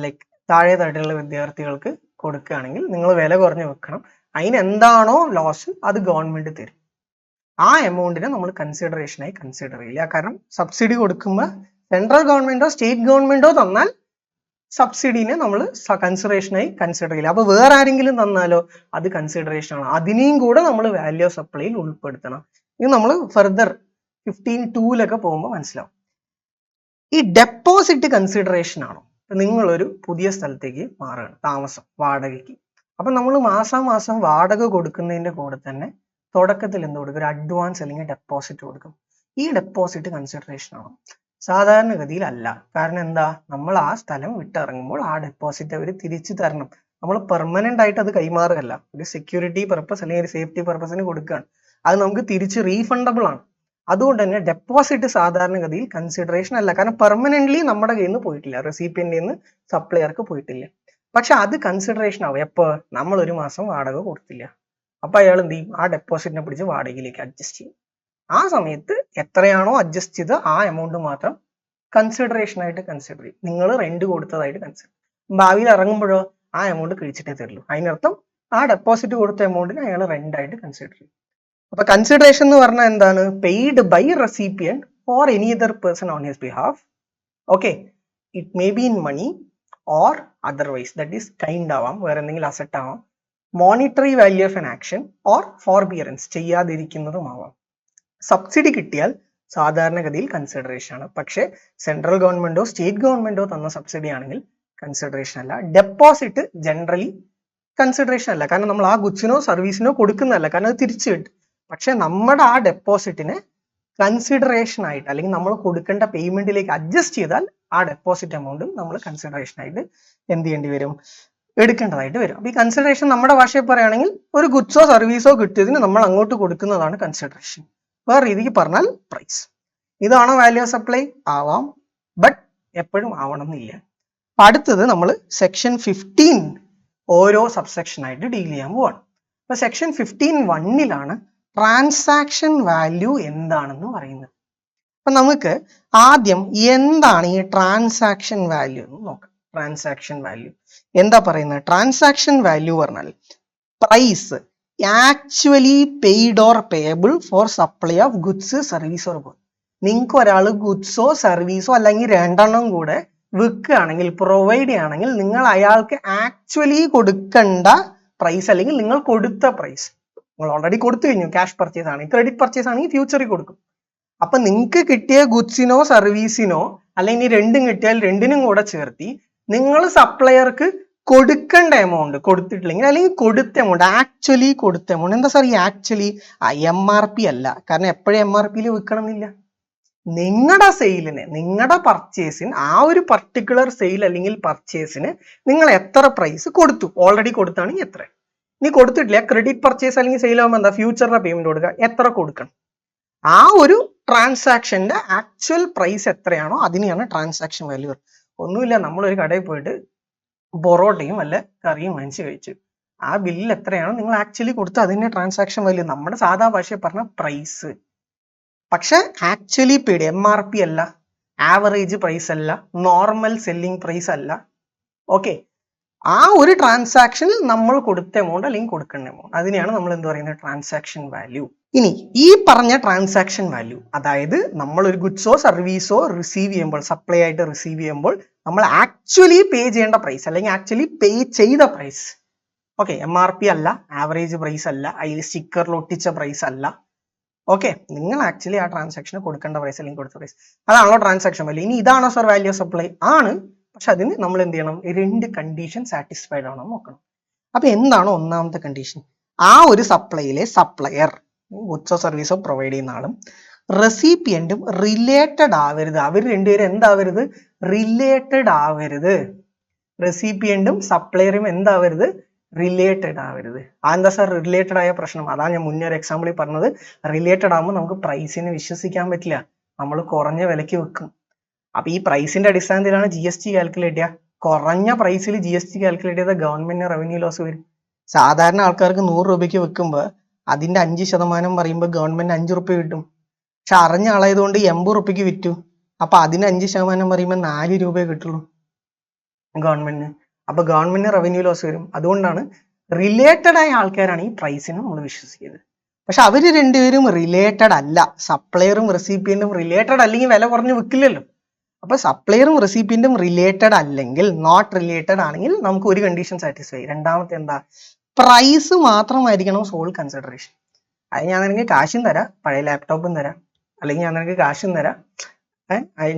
ലൈക്ക് താഴെ തട്ടിലുള്ള വിദ്യാർത്ഥികൾക്ക് കൊടുക്കുകയാണെങ്കിൽ നിങ്ങൾ വില കുറഞ്ഞ് വെക്കണം, അതിന് എന്താണോ ലോസ് അത് ഗവൺമെന്റ് തരും. ആ എമൗണ്ടിനെ നമ്മൾ കൺസിഡറേഷനായി കൺസിഡർ ചെയ്യില്ല. കാരണം സബ്സിഡി കൊടുക്കുമ്പോൾ സെൻട്രൽ ഗവൺമെന്റോ സ്റ്റേറ്റ് ഗവൺമെന്റോ തന്നാൽ സബ്സിഡിനെ നമ്മൾ കൺസിഡറേഷനായി കൺസിഡർ ചെയ്യില്ല. അപ്പൊ വേറെ ആരെങ്കിലും തന്നാലോ അത് കൺസിഡറേഷൻ ആണ്, അതിനെയും കൂടെ നമ്മൾ വാല്യൂ ഓഫ് സപ്ലൈയിൽ ഉൾപ്പെടുത്തണം. ഇത് നമ്മൾ ഫർദർ 15(2) പോകുമ്പോൾ മനസ്സിലാവും. ഈ ഡെപ്പോസിറ്റ് കൺസിഡറേഷൻ ആണോ? നിങ്ങളൊരു പുതിയ സ്ഥലത്തേക്ക് മാറുകയാണ്, താമസം വാടകയ്ക്ക്. അപ്പൊ നമ്മൾ മാസം മാസം വാടക കൊടുക്കുന്നതിന്റെ കൂടെ തന്നെ തുടക്കത്തിൽ എന്ത് കൊടുക്കും? ഒരു അഡ്വാൻസ് അല്ലെങ്കിൽ ഡെപ്പോസിറ്റ് കൊടുക്കും. ഈ ഡെപ്പോസിറ്റ് കൺസിഡറേഷൻ ആണോ? സാധാരണഗതിയിൽ അല്ല. കാരണം എന്താ? നമ്മൾ ആ സ്ഥലം വിട്ടിറങ്ങുമ്പോൾ ആ ഡെപ്പോസിറ്റ് അവർ തിരിച്ചു തരണം. നമ്മൾ പെർമനന്റ് ആയിട്ട് അത് കൈമാറുകയല്ല, ഒരു സെക്യൂരിറ്റി പർപ്പസ് അല്ലെങ്കിൽ ഒരു സേഫ്റ്റി പർപ്പസിന് കൊടുക്കുകയാണ്. അത് നമുക്ക് തിരിച്ച് റീഫണ്ടബിൾ ആണ്. അതുകൊണ്ട് തന്നെ ഡെപ്പോസിറ്റ് സാധാരണഗതിയിൽ കൺസിഡറേഷൻ അല്ല. കാരണം പെർമനന്റ്ലി നമ്മുടെ കയ്യിൽ നിന്ന് പോയിട്ടില്ല, റെസിപ്പിയന്റിൽ നിന്ന് സപ്ലയർക്ക് പോയിട്ടില്ല. പക്ഷെ അത് കൺസിഡറേഷൻ ആവും എപ്പോ? നമ്മൾ ഒരു മാസം വാടക കൊടുത്തില്ല. അപ്പൊ അയാൾ എന്ത് ചെയ്യും? ആ ഡെപ്പോസിറ്റിനെ പിടിച്ച് വാടകയിലേക്ക് അഡ്ജസ്റ്റ് ചെയ്യും. ആ സമയത്ത് എത്രയാണോ അഡ്ജസ്റ്റ് ചെയ്ത് ആ എമൗണ്ട് മാത്രം കൺസിഡറേഷൻ ആയിട്ട് കൺസിഡർ ചെയ്യും. നിങ്ങൾ റെന്റ് കൊടുത്തതായിട്ട് കൺസിഡർ. ഭാവിയിൽ ഇറങ്ങുമ്പോഴോ ആ എമൗണ്ട് കഴിച്ചിട്ടേ തരുള്ളൂ. അതിനർത്ഥം ആ ഡെപ്പോസിറ്റ് കൊടുത്ത എമൗണ്ടിന് അയാൾ റെന്റ് ആയിട്ട് കൺസിഡർ ചെയ്യും. അപ്പൊ കൺസിഡറേഷൻ എന്ന് പറഞ്ഞാൽ എന്താണ്? Paid by recipient or any other person on his behalf. Okay, it may be in money or otherwise, that is kind ആവാം, വേറെ എന്തെങ്കിലും അസറ്റ് ആവാം, monetary value of an action or forbearance, ചെയ്യാതിരിക്കുന്നതുമാവാം. സബ്സിഡി കിട്ടിയാൽ സാധാരണഗതിയിൽ കൺസിഡറേഷൻ ആണ്. പക്ഷെ central ഗവൺമെന്റോ state ഗവൺമെന്റോ തന്ന സബ്സിഡി ആണെങ്കിൽ കൺസിഡറേഷൻ അല്ല. ഡെപ്പോസിറ്റ് ജനറലി കൺസിഡറേഷൻ അല്ല, കാരണം നമ്മൾ ആ ഗുഡ്സിനോ സർവീസിനോ കൊടുക്കുന്നതല്ല, കാരണം അത് തിരിച്ചു കിട്ടും. പക്ഷെ നമ്മുടെ ആ ഡെപ്പോസിറ്റിനെ കൺസിഡറേഷൻ ആയിട്ട് അല്ലെങ്കിൽ നമ്മൾ കൊടുക്കേണ്ട പേയ്മെന്റിലേക്ക് അഡ്ജസ്റ്റ് ചെയ്താൽ ആ ഡെപ്പോസിറ്റ് എമൗണ്ട് നമ്മൾ കൺസിഡറേഷൻ ആയിട്ട് എന്ത് ചെയ്യേണ്ടി വരും? എടുക്കേണ്ടതായിട്ട് വരും. അപ്പൊ ഈ കൺസിഡറേഷൻ നമ്മുടെ ഭാഷയിൽ പറയുകയാണെങ്കിൽ ഒരു ഗുഡ്സോ സർവീസോ കിട്ടിയതിന് നമ്മൾ അങ്ങോട്ട് കൊടുക്കുന്നതാണ് കൺസിഡറേഷൻ. വേറെ രീതിക്ക് പറഞ്ഞാൽ പ്രൈസ്. ഇതാണോ വാല്യൂ ഓഫ് സപ്ലൈ? ആവാം, ബട്ട് എപ്പോഴും ആവണം എന്നില്ല. അപ്പൊ അടുത്തത് നമ്മൾ സെക്ഷൻ 15 ഓരോ സബ്സെക്ഷൻ ആയിട്ട് ഡീൽ ചെയ്യാൻ പോവാണ്. അപ്പൊ സെക്ഷൻ 15(1) ട്രാൻസാക്ഷൻ വാല്യൂ എന്താണെന്ന് പറയുന്നത്. അപ്പൊ നമുക്ക് ആദ്യം എന്താണ് ഈ ട്രാൻസാക്ഷൻ വാല്യൂ എന്ന് നോക്കാം. ട്രാൻസാക്ഷൻ വാല്യൂ എന്താ പറയുന്നത്? ട്രാൻസാക്ഷൻ വാല്യൂ പറഞ്ഞാൽ price actually paid or payable for supply of goods service or good. നിങ്ങൾക്ക് ഒരാൾ ഗുഡ്സോ സർവീസോ അല്ലെങ്കിൽ രണ്ടെണ്ണം കൂടെ വിൽക്കുകയാണെങ്കിൽ, പ്രൊവൈഡ് ചെയ്യുകയാണെങ്കിൽ, നിങ്ങൾ അയാൾക്ക് ആക്ച്വലി കൊടുക്കേണ്ട പ്രൈസ് അല്ലെങ്കിൽ നിങ്ങൾ കൊടുത്ത പ്രൈസ്, നിങ്ങൾ ഓൾറെഡി കൊടുത്തു കഴിഞ്ഞു, ക്യാഷ് പർച്ചേസ് ആണെങ്കിൽ, ക്രെഡിറ്റ് പർച്ചേസ് ആണെങ്കിൽ ഫ്യൂച്ചറിൽ കൊടുക്കും. അപ്പൊ നിങ്ങൾക്ക് കിട്ടിയ ഗുഡ്സിനോ സർവീസിനോ അല്ലെങ്കിൽ രണ്ടും കിട്ടിയാൽ രണ്ടിനും കൂടെ ചേർത്തി നിങ്ങൾ സപ്ലയർക്ക് കൊടുക്കേണ്ട എമൗണ്ട് കൊടുത്തിട്ടില്ലെങ്കിൽ അല്ലെങ്കിൽ കൊടുത്ത എമൗണ്ട്, ആക്ച്വലി കൊടുത്ത എമൗണ്ട്. എന്താ സാർ ഈ ആക്ച്വലി? MRP അല്ല, കാരണം എപ്പോഴും MRPയിൽ വിൽക്കണം എന്നില്ല. നിങ്ങളുടെ സെയിലിന്, നിങ്ങളുടെ പർച്ചേസിന്, ആ ഒരു പർട്ടിക്കുലർ സെയിൽ അല്ലെങ്കിൽ പർച്ചേസിന് നിങ്ങൾ എത്ര പ്രൈസ് കൊടുത്തു, ഓൾറെഡി കൊടുത്താണെങ്കിൽ എത്ര, ഇനി കൊടുത്തിട്ടില്ല, ക്രെഡിറ്റ് പർച്ചേസ് അല്ലെങ്കിൽ സെയിൽ ആകുമ്പോൾ എന്താ ഫ്യൂച്ചറിലെ പേയ്മെന്റ് കൊടുക്കുക, എത്ര കൊടുക്കണം. ആ ഒരു ട്രാൻസാക്ഷന്റെ ആക്ച്വൽ പ്രൈസ് എത്രയാണോ അതിനെയാണ് ട്രാൻസാക്ഷൻ വാല്യൂ. ഒന്നുമില്ല, നമ്മളൊരു കടയിൽ പോയിട്ട് പൊറോട്ടയും വല്ല കറിയും വാങ്ങിച്ച് കഴിച്ചു, ആ ബില്ലിൽ എത്രയാണോ നിങ്ങൾ ആക്ച്വലി കൊടുത്ത് അതിന്റെ ട്രാൻസാക്ഷൻ വാല്യൂ. നമ്മുടെ സാധാ ഭാഷയിൽ പറഞ്ഞ പ്രൈസ്. പക്ഷെ ആക്ച്വലി പെയ്ഡ് MRP അല്ല, ആവറേജ് പ്രൈസ് അല്ല, നോർമൽ സെല്ലിംഗ് പ്രൈസ് അല്ല. ഓക്കെ, ആ ഒരു ട്രാൻസാക്ഷനിൽ നമ്മൾ കൊടുത്ത എമൗണ്ട് അല്ലെങ്കിൽ കൊടുക്കേണ്ട എമൗണ്ട്, അതിനെയാണ് നമ്മൾ എന്ത് പറയുന്നത്? Transaction value. ഇനി ഈ പറഞ്ഞ ട്രാൻസാക്ഷൻ വാല്യൂ, അതായത് നമ്മൾ ഒരു ഗുഡ്സോ സർവീസോ റിസീവ് ചെയ്യുമ്പോൾ, സപ്ലൈ ആയിട്ട് റിസീവ് ചെയ്യുമ്പോൾ നമ്മൾ ആക്ച്വലി പേ ചെയ്യേണ്ട പ്രൈസ് അല്ലെങ്കിൽ ആക്ച്വലി പേ ചെയ്ത പ്രൈസ്. ഓക്കെ, MRP അല്ല, ആവറേജ് പ്രൈസ് അല്ല, അതിൽ സ്റ്റിക്കറിൽ ഒട്ടിച്ച പ്രൈസ് അല്ല. ഓക്കെ, നിങ്ങൾ ആക്ച്വലി ആ ട്രാൻസാക്ഷന് കൊടുക്കേണ്ട പ്രൈസ് അല്ലെങ്കിൽ കൊടുത്ത പ്രൈസ്, അതാണല്ലോ ട്രാൻസാക്ഷൻ വാല്യൂ. ഇനി ഇതാണോ സർ വാല്യൂ ഓഫ് സപ്ലൈ? ആണ്. പക്ഷെ അതിന് നമ്മൾ എന്ത് ചെയ്യണം? രണ്ട് കണ്ടീഷൻ സാറ്റിസ്ഫൈഡ് ആണോ നോക്കണം. അപ്പൊ എന്താണ് ഒന്നാമത്തെ കണ്ടീഷൻ? ആ ഒരു സപ്ലൈയിലെ സപ്ലയർ, ഗുഡ്സോ സർവീസോ പ്രൊവൈഡ് ചെയ്യുന്ന ആളും റെസിപ്പിയന്റും റിലേറ്റഡ് ആവരുത്. അവർ രണ്ടുപേരും എന്താവരുത്? റിലേറ്റഡ് ആവരുത്. റെസിപ്പിയന്റും സപ്ലയറും എന്താവരുത്? റിലേറ്റഡ് ആവരുത്. അതെന്താ സാർ റിലേറ്റഡ് ആയ പ്രശ്നം? അതാണ് ഞാൻ മുന്നേ ഒരു എക്സാമ്പിളിൽ പറഞ്ഞത്. റിലേറ്റഡ് ആകുമ്പോൾ നമുക്ക് പ്രൈസിനെ വിശ്വസിക്കാൻ പറ്റില്ല, നമ്മൾ കുറഞ്ഞ വിലയ്ക്ക് വെക്കും. അപ്പൊ ഈ പ്രൈസിന്റെ അടിസ്ഥാനത്തിലാണ് GST കാൽക്കുലേറ്റ് ചെയ്യുക. കുറഞ്ഞ പ്രൈസിൽ GST കാൽക്കുലേറ്റ് ചെയ്താൽ ഗവൺമെന്റിന് റവന്യൂ ലോസ് വരും. സാധാരണ ആൾക്കാർക്ക് 100 രൂപയ്ക്ക് വെക്കുമ്പോൾ അതിന്റെ 5% പറയുമ്പോൾ ഗവൺമെന്റ് 5 റുപ്യ കിട്ടും. പക്ഷെ അറിഞ്ഞ ആളായതുകൊണ്ട് 80 റുപ്യക്ക് വിറ്റു. അപ്പൊ അതിന് 5% പറയുമ്പോൾ 4 രൂപയെ കിട്ടുള്ളൂ ഗവൺമെന്റിന്. അപ്പൊ ഗവൺമെന്റിന് റവന്യൂ ലോസ് വരും. അതുകൊണ്ടാണ് റിലേറ്റഡ് ആയ ആൾക്കാരാണ് ഈ പ്രൈസിനെ നമ്മൾ വിശ്വസിക്കുന്നത്. പക്ഷെ അവര് രണ്ടുപേരും റിലേറ്റഡ് അല്ല. സപ്ലയറും റെസിപ്പിയന്റും റിലേറ്റഡ് അല്ലെങ്കിൽ വില കുറഞ്ഞ് വിൽക്കില്ലല്ലോ. അപ്പൊ സപ്ലയറും റെസിപ്പിയന്റും റിലേറ്റഡ് അല്ലെങ്കിൽ നോട്ട് റിലേറ്റഡ് ആണെങ്കിൽ നമുക്ക് ഒരു കണ്ടീഷൻ സാറ്റിസ്ഫൈ. രണ്ടാമത്തെ എന്താ? പ്രൈസ് മാത്രമായിരിക്കണം സോൾ കൺസിഡറേഷൻ. അത് ഞാൻ നിനക്ക് കാശും തരാം, പഴയ ലാപ്ടോപ്പും തരാം, അല്ലെങ്കിൽ ഞാൻ നിനക്ക് കാശും തരാം,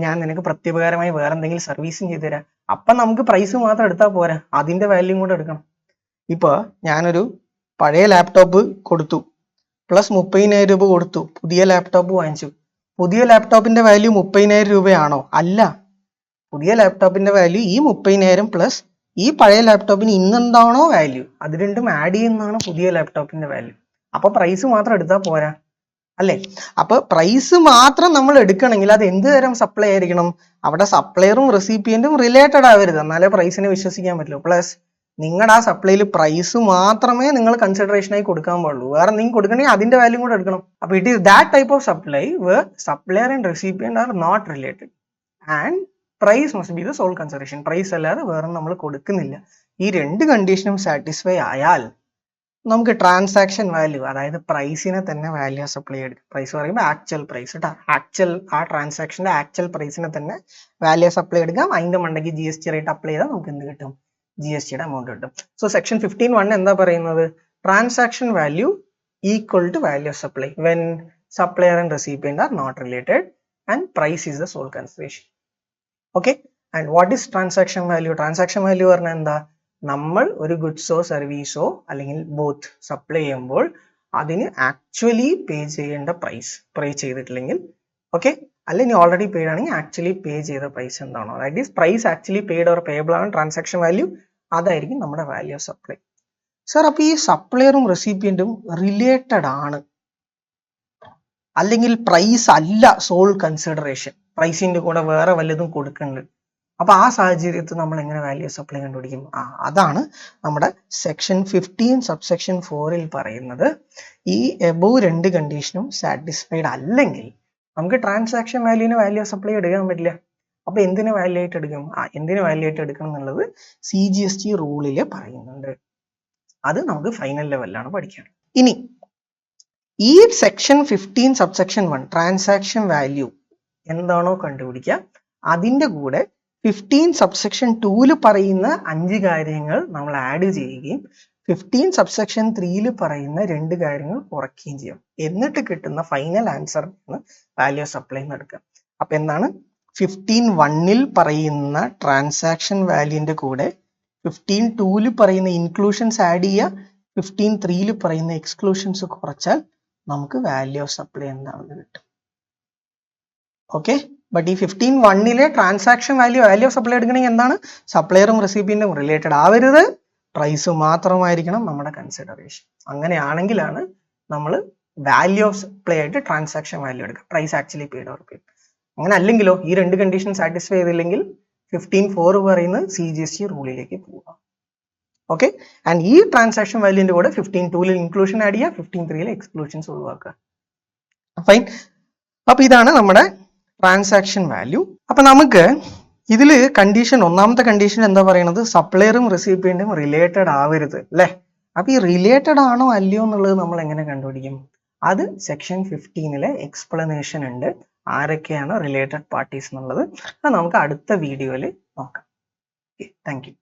ഞാൻ നിനക്ക് പ്രത്യുപകാരമായി വേറെ എന്തെങ്കിലും സർവീസും ചെയ്തു തരാം. അപ്പൊ നമുക്ക് പ്രൈസ് മാത്രം എടുത്താൽ പോരാ, അതിന്റെ വാല്യൂ കൂടെ എടുക്കണം. ഇപ്പൊ ഞാനൊരു പഴയ ലാപ്ടോപ്പ് കൊടുത്തു, പ്ലസ് 30,000 രൂപ കൊടുത്തു, പുതിയ ലാപ്ടോപ്പ് വാങ്ങിച്ചു. പുതിയ ലാപ്ടോപ്പിന്റെ വാല്യൂ 30,000 രൂപയാണോ? അല്ല. പുതിയ ലാപ്ടോപ്പിന്റെ വാല്യൂ ഈ 30,000 പ്ലസ് ഈ പഴയ ലാപ്ടോപ്പിന് ഇന്നെന്താണോ വാല്യൂ അത് രണ്ടും ആഡ് ചെയ്യുന്നതാണ് പുതിയ ലാപ്ടോപ്പിന്റെ വാല്യൂ. അപ്പൊ പ്രൈസ് മാത്രം എടുത്താൽ പോരാ അല്ലേ? അപ്പൊ പ്രൈസ് മാത്രം നമ്മൾ എടുക്കണമെങ്കിൽ അത് എന്ത് തരം സപ്ലൈ ആയിരിക്കണം? അവിടെ സപ്ലയറും റെസിപ്പിയന്റും റിലേറ്റഡ് ആവരുത്, എന്നാലേ പ്രൈസിനെ വിശ്വസിക്കാൻ പറ്റുള്ളൂ. പ്ലസ് നിങ്ങളുടെ ആ സപ്ലൈയിൽ പ്രൈസ് മാത്രമേ നിങ്ങൾ കൺസിഡറേഷൻ ആയി കൊടുക്കാൻ പാടുള്ളൂ. വേറെ എന്തെങ്കിലും കൊടുക്കണമെങ്കിൽ അതിന്റെ വാല്യൂ കൂടെ എടുക്കണം. അപ്പൊ it is that type of supply where supplier and recipient are not related and price must be the sole consideration. Price അല്ലാതെ വേറെ നമ്മൾ കൊടുക്കുന്നില്ല. ഈ രണ്ട് കണ്ടീഷനും സാറ്റിസ്ഫൈ ആയാൽ നമുക്ക് ട്രാൻസാക്ഷൻ വാല്യൂ, അതായത് പ്രൈസിനെ തന്നെ വാല്യൂ സപ്ലൈ എടുക്കും. പ്രൈസ് പറയുമ്പോൾ ആക്ച്വൽ പ്രൈസ് കേട്ടോ. ആക്ച്വൽ ആ ട്രാൻസാക്ഷന്റെ ആക്ച്വൽ പ്രൈസിനെ തന്നെ വാല്യൂ സപ്ലൈ എടുക്കാം. അതിന്റെ മണ്ടയ്ക്ക് GST റേറ്റ് അപ്ലൈ ചെയ്താൽ നമുക്ക് എന്ത് കിട്ടും? GSTയുടെ എമൗണ്ട് കിട്ടും. സോ സെക്ഷൻ 15(1) എന്താ പറയുന്നത്? Transaction value equal to value supply when supplier and recipient are not related and price is the sole consideration. Okay. And what is transaction value? Transaction value പറഞ്ഞാൽ എന്താ? നമ്മൾ ഒരു ഗുഡ്സോ സർവീസോ അല്ലെങ്കിൽ ബോത്ത് സപ്ലൈ ചെയ്യുമ്പോൾ അതിന് actually പേ ചെയ്യേണ്ട പ്രൈസ് പേ ചെയ്തിട്ടില്ലെങ്കിൽ, okay, അല്ലെങ്കിൽ ഓൾറെഡി പെയ്ഡ് ആണെങ്കിൽ ആക്ച്വലി പേ ചെയ്ത പ്രൈസ് എന്താണോ, that is price actually paid or payable ആണ് ട്രാൻസാക്ഷൻ വാല്യൂ. അതായിരിക്കും നമ്മുടെ വാല്യൂ ഓഫ് സപ്ലൈ. സർ, അപ്പൊ ഈ സപ്ലയറും റെസിപ്പിയന്റും റിലേറ്റഡ് ആണ്, അല്ലെങ്കിൽ പ്രൈസ് അല്ല സോൾ കൺസിഡറേഷൻ, പ്രൈസിന്റെ കൂടെ വേറെ വല്ലതും കൊടുക്കുന്നുണ്ട്, അപ്പൊ ആ സാഹചര്യത്തിൽ നമ്മൾ എങ്ങനെ വാല്യൂ സപ്ലൈ കണ്ടുപിടിക്കും? അതാണ് നമ്മുടെ സെക്ഷൻ 15 സബ്സെക്ഷൻ 4 പറയുന്നത്. ഈ എബോവ് രണ്ട് കണ്ടീഷനും സാറ്റിസ്ഫൈഡ് അല്ലെങ്കിൽ നമുക്ക് ട്രാൻസാക്ഷൻ വാല്യൂവിന് വാല്യൂ സപ്ലൈ എടുക്കാൻ പറ്റില്ല. അപ്പൊ എന്തിനു വാല്യൂ ആയിട്ട് എടുക്കും? എന്തിനു വാല്യൂ ആയിട്ട് എടുക്കണം എന്നുള്ളത് CGST റൂളില് പറയുന്നുണ്ട്. അത് നമുക്ക് ഫൈനൽ ലെവലിലാണ് പഠിക്കാൻ. ഇനി ഈ സെക്ഷൻ 15 സബ്സെക്ഷൻ 1 ട്രാൻസാക്ഷൻ വാല്യൂ എന്താണോ കണ്ടുപിടിക്കുക, അതിന്റെ കൂടെ 15 സബ്സെക്ഷൻ 2 പറയുന്ന 5 കാര്യങ്ങൾ നമ്മൾ ആഡ് ചെയ്യുകയും 15 സബ്സെക്ഷൻ 3 പറയുന്ന 2 കാര്യങ്ങൾ കുറയ്ക്കുകയും ചെയ്യും. എന്നിട്ട് കിട്ടുന്ന ഫൈനൽ ആൻസർ വാല്യൂ സപ്ലൈ എടുക്കുക. അപ്പൊ എന്താണ്? 15(1) പറയുന്ന ട്രാൻസാക്ഷൻ വാല്യൂന്റെ കൂടെ 15(2) പറയുന്ന ഇൻക്ലൂഷൻസ് ആഡ് ചെയ്യുക, 15(3) പറയുന്ന എക്സ്ക്ലൂഷൻസ് കുറച്ചാൽ നമുക്ക് വാല്യൂ ഓഫ് സപ്ലൈ എന്താണെന്ന് കിട്ടും. ഓക്കെ. ബട്ട് ഈ 15(1) ട്രാൻസാക്ഷൻ വാല്യൂ ഓഫ് സപ്ലൈ എടുക്കണമെങ്കിൽ എന്താണ്? സപ്ലയറും റെസിപ്പിയന്റും റിലേറ്റഡ് ആവരുത്, പ്രൈസ് മാത്രമായിരിക്കണം നമ്മുടെ കൺസിഡറേഷൻ. അങ്ങനെയാണെങ്കിലാണ് നമ്മൾ വാല്യൂ ഓഫ് സപ്ലൈ ആയിട്ട് ട്രാൻസാക്ഷൻ വാല്യൂ എടുക്കുക, price actually paid or paid. അങ്ങനെ അല്ലെങ്കിലോ, ഈ രണ്ട് കണ്ടീഷൻ സാറ്റിസ്ഫൈ ചെയ്തില്ലെങ്കിൽ 15(4) പറയുന്ന CGST റൂളിലേക്ക് പോവുക. ഓക്കെ. ആൻഡ് ഈ ട്രാൻസാക്ഷൻ വാല്യൂന്റെ കൂടെ 15(2) ഇൻക്ലൂഷൻ ആഡ് ചെയ്യുക, 15(3) എക്സ്ക്ലൂഷൻസ് ഒഴിവാക്കുക. ഫൈൻ. അപ്പൊ ഇതാണ് നമ്മുടെ ട്രാൻസാക്ഷൻ വാല്യൂ. അപ്പൊ നമുക്ക് ഇതില് കണ്ടീഷൻ, ഒന്നാമത്തെ കണ്ടീഷൻ എന്താ പറയുന്നത്? സപ്ലയറും റെസിപ്പിയന്റും റിലേറ്റഡ് ആവരുത് അല്ലെ? അപ്പൊ ഈ റിലേറ്റഡ് ആണോ അല്ലയോ എന്നുള്ളത് നമ്മൾ എങ്ങനെ കണ്ടുപിടിക്കും? അത് സെക്ഷൻ 15 എക്സ്പ്ലനേഷൻ ഉണ്ട്, ആരൊക്കെയാണ് റിലേറ്റഡ് പാർട്ടീസ് എന്നുള്ളത്. അത് നമുക്ക് അടുത്ത വീഡിയോയിൽ നോക്കാം. Thank you.